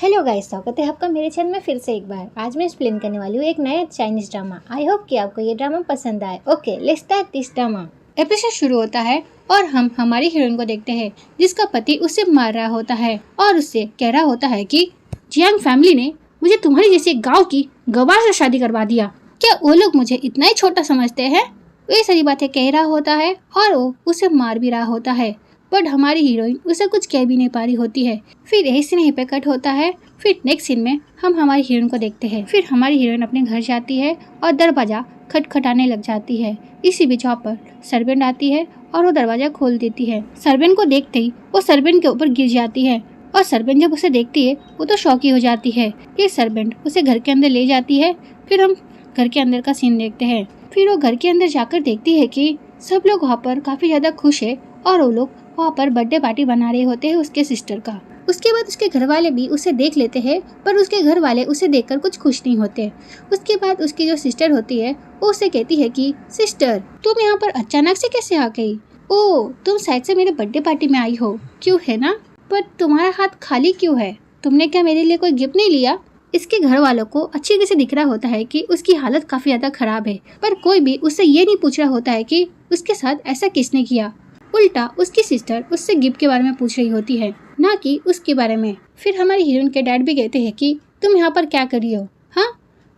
Hello guys, स्वागत है आपका मेरे चैनल में फिर से एक बार। आज मैं एक्सप्लेन करने वाली हूँ एक नया चाइनीज ड्रामा। आई होप कि आपको ये ड्रामा पसंद आए। Okay, let's start this drama. Episode शुरू होता है और हम हमारी हीरोइन को देखते हैं जिसका पति उसे मार रहा होता है और उससे कह रहा होता है कि जियांग फैमिली ने मुझे तुम्हारी जैसे गाँव की गवार से शादी करवा दिया। क्या वो लोग मुझे इतना ही छोटा समझते हैं? ये सारी बातें कह रहा होता है और वो उसे मार भी रहा होता है, बट हमारी हीरोइन उसे कुछ कह भी नहीं पा रही होती है। फिर यही सीन यहीं पे कट होता है। फिर नेक्स्ट सीन में हम हमारी हीरोइन को देखते हैं। फिर हमारी हीरोइन अपने घर जाती है और दरवाजा खटखटाने लग जाती है। इसी बीच वहाँ पर सर्वेंट आती है और वो दरवाजा खोल देती है। सर्वेंट को देखते ही वो सर्वेंट के ऊपर गिर जाती है और सर्वेंट जब उसे देखती है वो तो शॉकी हो जाती है। फिर सर्वेंट उसे घर के अंदर ले जाती है। फिर हम घर के अंदर का सीन देखते हैं। फिर वो घर के अंदर जाकर देखती है कि सब लोग वहाँ पर काफी ज्यादा खुश है और वो लोग वहाँ पर बर्थडे पार्टी बना रहे होते हैं उसके सिस्टर का। उसके बाद उसके घर वाले भी उसे देख लेते हैं, पर उसके घर वाले उसे देखकर कुछ खुश नहीं होते। उसके बाद उसकी जो सिस्टर होती है वो उसे कहती है कि सिस्टर, तुम यहाँ पर अचानक से कैसे आ गई? ओ, तुम शायद से मेरे बर्थडे पार्टी में आई हो, क्यों है ना? पर तुम्हारा हाथ खाली क्यों है? तुमने क्या मेरे लिए कोई गिफ्ट नहीं लिया? इसके घर वालों को अच्छी तरह से दिख रहा होता है कि उसकी हालत काफी ज्यादा खराब है, पर कोई भी उससे ये नहीं पूछ रहा होता है कि उसके साथ ऐसा किसने किया। उल्टा उसकी सिस्टर उससे गिफ्ट के बारे में पूछ रही होती है, ना कि उसके बारे में। फिर हमारी हीरोइन के डैड भी कहते हैं कि तुम यहाँ पर क्या कर रही हो? हाँ,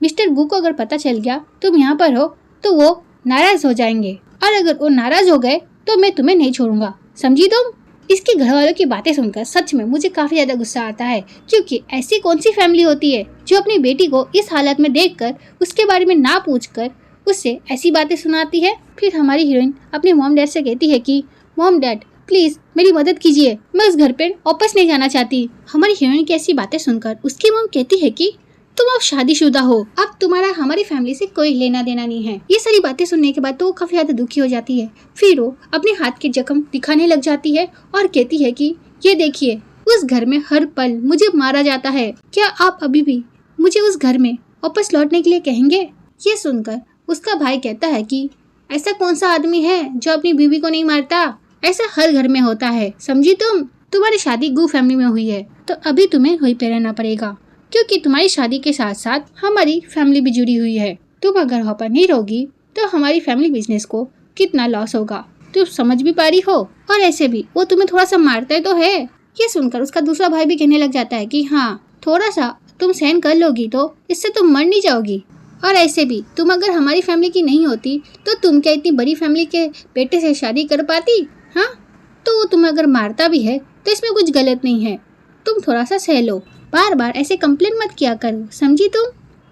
मिस्टर गू को अगर पता चल गया तुम यहाँ पर हो तो वो नाराज हो जाएंगे, और अगर वो नाराज हो गए तो मैं तुम्हें नहीं छोड़ूंगा, समझी तुम? इसके घर वालों की बातें सुनकर सच में मुझे काफी ज्यादा गुस्सा आता है, क्योंकि ऐसी कौन सी फैमिली होती है जो अपनी बेटी को इस हालत में देखकर उसके बारे में ना पूछकर उससे ऐसी बातें सुनाती है। फिर हमारी हीरोइन अपने मॉम डैड से कहती है कि मॉम डैड प्लीज मेरी मदद कीजिए, मैं उस घर पे वापस नहीं जाना चाहती। हमारी हीरोइन की ऐसी बातें सुनकर उसकी मॉम कहती है कि तुम अब शादीशुदा हो, अब तुम्हारा हमारी फैमिली से कोई लेना देना नहीं है। ये सारी बातें सुनने के बाद तो वो काफी ज्यादा दुखी हो जाती है। फिर वो अपने हाथ के जख्म दिखाने लग जाती है और कहती है कि ये देखिए, उस घर में हर पल मुझे मारा जाता है, क्या आप अभी भी मुझे उस घर में वापस लौटने के लिए कहेंगे? ये सुनकर उसका भाई कहता है कि ऐसा कौन सा आदमी है जो अपनी बीवी को नहीं मारता? ऐसा हर घर में होता है, समझी तुम? तुम्हारी शादी गू फैमिली में हुई है तो अभी तुम्हें वहीं पे रहना पड़ेगा, क्योंकि तुम्हारी शादी के साथ साथ हमारी फैमिली भी जुड़ी हुई है। तुम अगर वहाँ पर नहीं रहोगी तो हमारी फैमिली बिजनेस को कितना लॉस होगा, तुम समझ भी पा रही हो? और ऐसे भी वो तुम्हें थोड़ा सा मारता है तो है। ये सुनकर उसका दूसरा भाई भी कहने लग जाता है कि हाँ, थोड़ा सा तुम सहन कर लोगी तो इससे तुम मर नहीं जाओगी, और ऐसे भी तुम अगर हमारी फैमिली की नहीं होती तो तुम क्या इतनी बड़ी फैमिली के बेटे से शादी कर पाती? हाँ, तो वो तुम्हें अगर मारता भी है तो इसमें कुछ गलत नहीं है, तुम थोड़ा सा सह लो, बार बार ऐसे कंप्लेन मत किया करो, समझी तुम?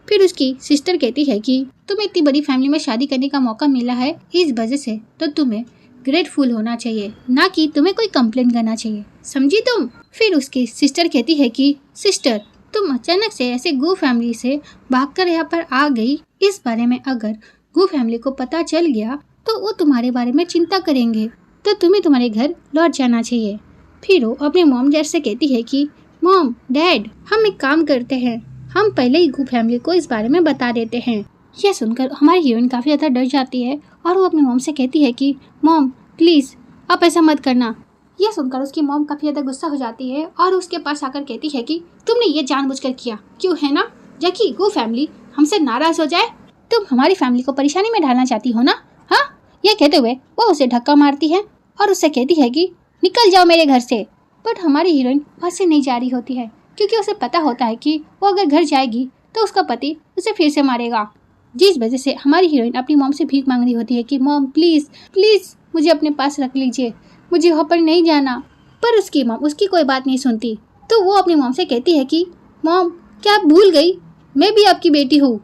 फिर उसकी सिस्टर कहती है कि तुम्हें इतनी बड़ी फैमिली में शादी करने का मौका मिला है, इस वजह से तो तुम्हें ग्रेटफुल होना चाहिए, ना कि तुम्हें कोई कंप्लेन करना चाहिए, समझी तुम? फिर उसकी सिस्टर कहती है कि सिस्टर, तुम अचानक से ऐसे गू फैमिली से भागकर यहाँ पर आ गई, इस बारे में अगर गू फैमिली को पता चल गया तो वो तुम्हारे बारे में चिंता करेंगे, तो तुम्हें तुम्हारे घर लौट जाना चाहिए। फिर वो अपने मॉम डैड से कहती है कि मॉम डैड, हम एक काम करते हैं, हम पहले ही गू फैमिली को इस बारे में बता देते हैं। यह सुनकर हमारी हीरोइन काफी ज्यादा डर जाती है और वो अपनी मॉम से कहती है कि मॉम प्लीज आप ऐसा मत करना। यह सुनकर उसकी मॉम काफी ज्यादा गुस्सा हो जाती है और उसके पास आकर कहती है कि तुमने ये जानबूझकर किया, क्यों है ना? जाकि गू फैमिली हमसे नाराज हो जाए, तुम हमारी फैमिली को परेशानी में डालना चाहती हो ना? हाँ, ये कहते हुए वो उसे धक्का मारती है और उससे कहती है कि निकल जाओ मेरे घर से। बट हमारी हीरोइन वहाँ से नहीं जा रही होती है, क्योंकि उसे पता होता है कि वो अगर घर जाएगी तो उसका पति उसे फिर से मारेगा, जिस वजह से हमारी हीरोइन अपनी मॉम से भीख मांग रही होती है कि मॉम प्लीज प्लीज मुझे अपने पास रख लीजिए, मुझे वहाँ पर नहीं जाना। पर उसकी मॉम उसकी कोई बात नहीं सुनती, तो वो अपनी मॉम से कहती है कि मॉम क्या आप भूल गई, मैं भी आपकी बेटी हूँ?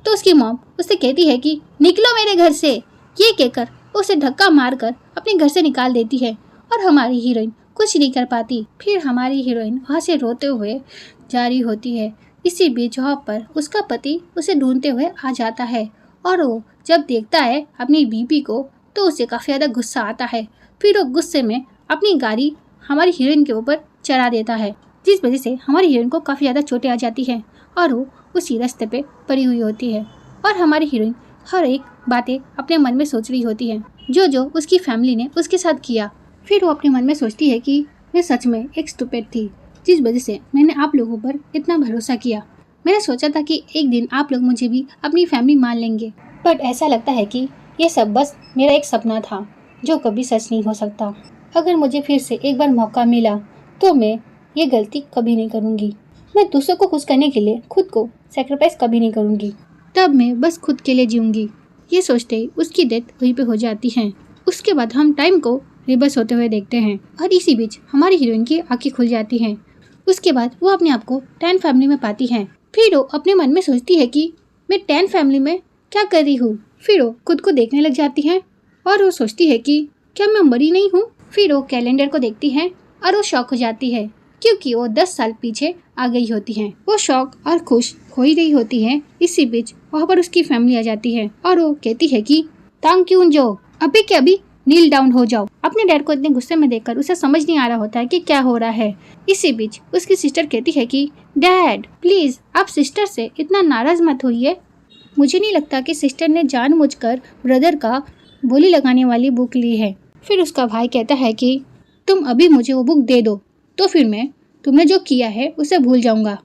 तो उसकी मॉम उससे कहती है कि निकलो मेरे घर से। ये कहकर उसे धक्का मारकर अपने घर से निकाल देती है और हमारी हीरोइन कुछ नहीं कर पाती। फिर हमारी हीरोइन वहाँ से रोते हुए जा रही होती है। इसी बीच वहाँ पर उसका पति उसे ढूंढते हुए आ जाता है और वो जब देखता है अपनी बीबी को तो उसे काफ़ी ज़्यादा गुस्सा आता है। फिर वो गुस्से में अपनी गाड़ी हमारी हीरोइन के ऊपर चढ़ा देता है, जिस वजह से हमारी हीरोइन को काफ़ी ज़्यादा चोटें आ जाती हैं और वो उसी रास्ते पे पड़ी हुई होती है। और हमारी हीरोइन हर एक बातें अपने मन में सोच रही होती है जो जो उसकी फैमिली ने उसके साथ किया। फिर वो अपने मन में सोचती है कि मैं सच में एक स्टूपिड थी, जिस वजह से मैंने आप लोगों पर इतना भरोसा किया। मैंने सोचा था कि एक दिन आप लोग मुझे भी अपनी फैमिली मान लेंगे, बट ऐसा लगता है कि ये सब बस मेरा एक सपना था जो कभी सच नहीं हो सकता। अगर मुझे फिर से एक बार मौका मिला तो मैं ये गलती कभी नहीं करूँगी। मैं दूसरों को खुश करने के लिए खुद को सेक्रीफाइस कभी नहीं करूँगी। तब मैं बस खुद के लिए जीऊँगी। ये सोचते ही उसकी डेथ वहीं पे हो जाती है। उसके बाद हम टाइम को रिवर्स होते हुए देखते हैं और इसी बीच हमारी हीरोइन की आंखें खुल जाती हैं। उसके बाद वो अपने आप को टैन फैमिली में पाती है। फिर वो अपने मन में सोचती है कि मैं टैन फैमिली में क्या कर रही हूँ। फिर वो खुद को देखने लग जाती है और वो सोचती है कि क्या मैं मरी नहीं हूँ। फिर वो कैलेंडर को देखती है और वो शॉक हो जाती है क्योंकि वो 10 साल पीछे आ गई होती है। वो शॉक और खुश हो ही रही होती है। इसी बीच वहाँ पर उसकी फैमिली आ जाती है और वो कहती है कि तांग क्यों जो अभी के अभी नील डाउन हो जाओ। अपने डैड को इतने गुस्से में देखकर उसे समझ नहीं आ रहा होता है कि क्या हो रहा है। इसी बीच उसकी सिस्टर कहती है कि डैड प्लीज आप सिस्टर से इतना नाराज मत होइए। मुझे नहीं लगता कि सिस्टर ने जानबूझकर ब्रदर का बोली लगाने वाली बुक ली है। फिर उसका भाई कहता है कि तुम अभी मुझे वो बुक दे दो तो फिर मैं तुमने जो किया है उसे भूल जाऊंगा।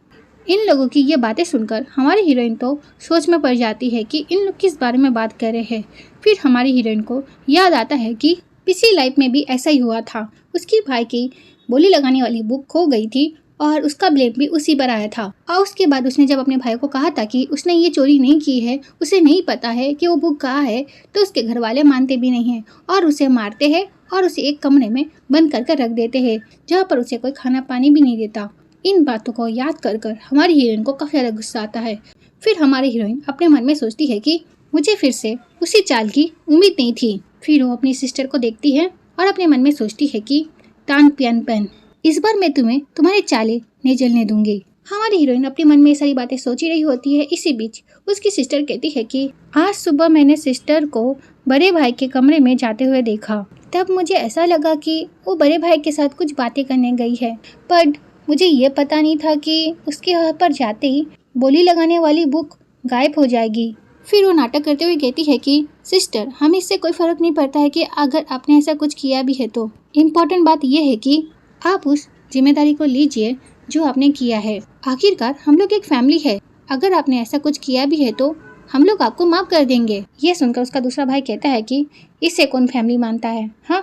इन लोगों की ये बातें सुनकर हमारी हीरोइन तो सोच में पड़ जाती है कि इन लोग किस बारे में बात कर रहे हैं। फिर हमारी हीरोइन को याद आता है कि पिछली लाइफ में भी ऐसा ही हुआ था। उसकी भाई की बोली लगाने वाली बुक खो गई थी और उसका ब्लेम भी उसी पर आया था। और उसके बाद उसने जब अपने भाई को कहा था कि उसने ये चोरी नहीं की है, उसे नहीं पता है कि वो बुक कहाँ है, तो उसके घर वाले मानते भी नहीं हैं और उसे मारते हैं और उसे एक कमरे में बंद करके रख देते हैं जहाँ पर उसे कोई खाना पानी भी नहीं देता। इन बातों को याद कर कर हमारी हीरोइन को काफी ज्यादा गुस्सा आता है। फिर हमारी हीरोइन अपने मन में सोचती है कि मुझे फिर से उसी चाल की उम्मीद नहीं थी। फिर वो अपनी सिस्टर को देखती है और अपने मन में सोचती है कि तान पियन पेन इस बार मैं तुम्हें तुम्हारे चाले नहीं जलने दूंगी। हमारी हीरोइन अपने मन में ये सारी बातें सोच ही रही होती है। इसी बीच उसकी सिस्टर कहती है कि आज सुबह मैंने सिस्टर को बड़े भाई के कमरे में जाते हुए देखा। तब मुझे ऐसा लगा कि वो बड़े भाई के साथ कुछ बातें करने गई है, पर मुझे ये पता नहीं था कि उसके यहाँ पर जाते ही बोली लगाने वाली बुक गायब हो जाएगी। फिर वो नाटक करते हुए कहती है कि सिस्टर हमें इससे कोई फर्क नहीं पड़ता है कि अगर आपने ऐसा कुछ किया भी है तो इम्पोर्टेंट बात यह है कि आप उस जिम्मेदारी को लीजिए जो आपने किया है। आखिरकार हम लोग एक फैमिली है, अगर आपने ऐसा कुछ किया भी है तो हम लोग आपको माफ कर देंगे। यह सुनकर उसका दूसरा भाई कहता है कि इससे कौन फैमिली मानता है। हाँ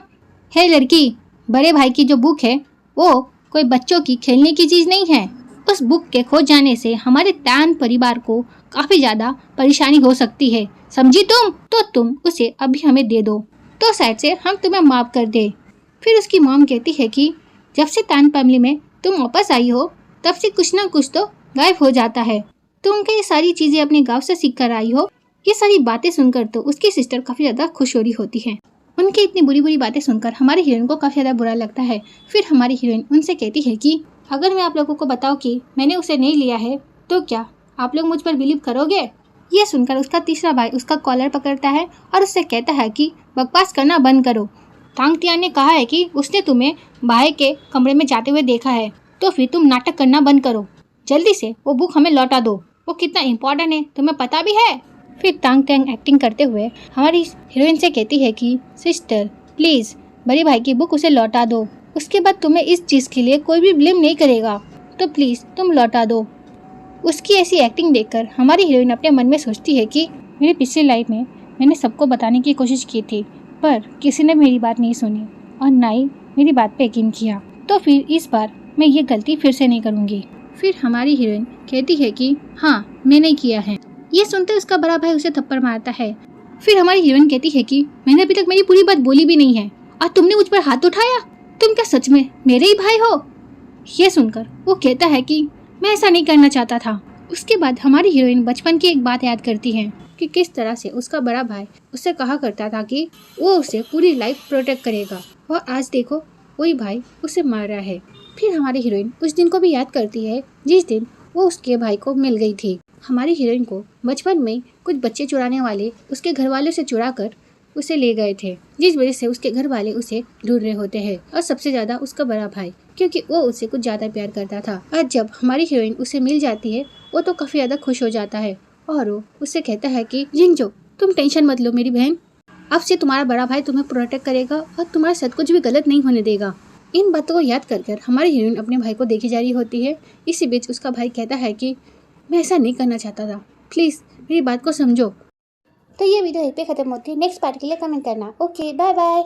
है लड़की, बड़े भाई की जो बुक है वो कोई बच्चों की खेलने की चीज नहीं है। उस बुक के खो जाने से हमारे टैन परिवार को काफी ज्यादा परेशानी हो सकती है, समझी तुम? तो तुम उसे अभी हमें दे दो तो शायद से हम तुम्हें माफ कर दे। फिर उसकी मॉम कहती है कि जब से टैन फैमिली में तुम वापस आई हो तब से कुछ ना कुछ तो गायब हो जाता है। तुम क्या ये सारी चीजें अपने गाँव से सीख कर आई हो? ये सारी बातें सुनकर तो उसकी सिस्टर काफी ज्यादा खुश हो रही होती है। उनकी इतनी बुरी बुरी बातें सुनकर हमारी हीरोइन को काफी ज्यादा बुरा लगता है। फिर हमारी हीरोइन उनसे कहती है कि अगर मैं आप लोगों को बताऊं कि मैंने उसे नहीं लिया है तो क्या आप लोग मुझ पर बिलीव करोगे? ये सुनकर उसका तीसरा भाई उसका कॉलर पकड़ता है और उससे कहता है कि बकवास करना बंद करो। तांग तियान ने कहा है कि उसने तुम्हें भाई के कमरे में जाते हुए देखा है, तो फिर तुम नाटक करना बंद करो। जल्दी से वो बुक हमें लौटा दो, वो कितना इम्पोर्टेंट है तुम्हें पता भी है। फिर तांग तियान एक्टिंग करते हुए हमारी हीरोइन से कहती है कि सिस्टर प्लीज बड़े भाई की बुक उसे लौटा दो, उसके बाद तुम्हें इस चीज के लिए कोई भी ब्लेम नहीं करेगा, तो प्लीज तुम लौटा दो। उसकी ऐसी एक्टिंग देखकर हमारी हीरोइन अपने मन में सोचती है कि मेरी पिछली लाइफ में मैंने सबको बताने की कोशिश की थी पर किसी ने मेरी बात नहीं सुनी और ना ही मेरी बात पे यकीन किया, तो फिर इस बार मैं ये गलती फिर से नहीं करूँगी। फिर हमारी हीरोइन कहती है कि हाँ मैंने किया है। ये सुनते उसका बड़ा भाई उसे थप्पड़ मारता है। फिर हमारी हीरोइन कहती है कि मैंने अभी तक मेरी पूरी बात बोली भी नहीं है और तुमने मुझ पर हाथ उठाया, तुम क्या सच में मेरे ही भाई हो? ये सुनकर वो कहता है कि मैं ऐसा नहीं करना चाहता था। उसके बाद हमारी हीरोइन बचपन की एक बात याद करती है कि किस तरह से उसका बड़ा भाई उससे कहा करता था कि वो उसे पूरी लाइफ प्रोटेक्ट करेगा और आज देखो वही भाई उसे मार रहा है। फिर हमारी हीरोइन उस दिन को भी याद करती है जिस दिन वो उसके भाई को मिल गई थी। हमारी हीरोइन को बचपन में कुछ बच्चे चुराने वाले उसके घर वालों से चुरा कर उसे ले गए थे, जिस वजह से उसके घर वाले उसे ढूंढ रहे होते हैं और सबसे ज्यादा उसका बड़ा भाई, क्योंकि वो उससे कुछ ज्यादा प्यार करता था। और जब हमारी हीरोइन उसे मिल जाती है वो तो काफी ज्यादा खुश हो जाता है और वो उससे कहता है कि जिंगजो तुम टेंशन मत लो मेरी बहन, अब से तुम्हारा बड़ा भाई तुम्हें प्रोटेक्ट करेगा और तुम्हारे साथ कुछ भी गलत नहीं होने देगा। इन बातों को याद कर कर हमारी हीरोइन अपने भाई को देखी जा रही होती है। इसी बीच उसका भाई कहता है कि मैं ऐसा नहीं करना चाहता था, प्लीज़ मेरी बात को समझो। तो ये वीडियो यहीं पे ख़त्म होती है। नेक्स्ट पार्ट के लिए कमेंट करना। Okay, bye bye.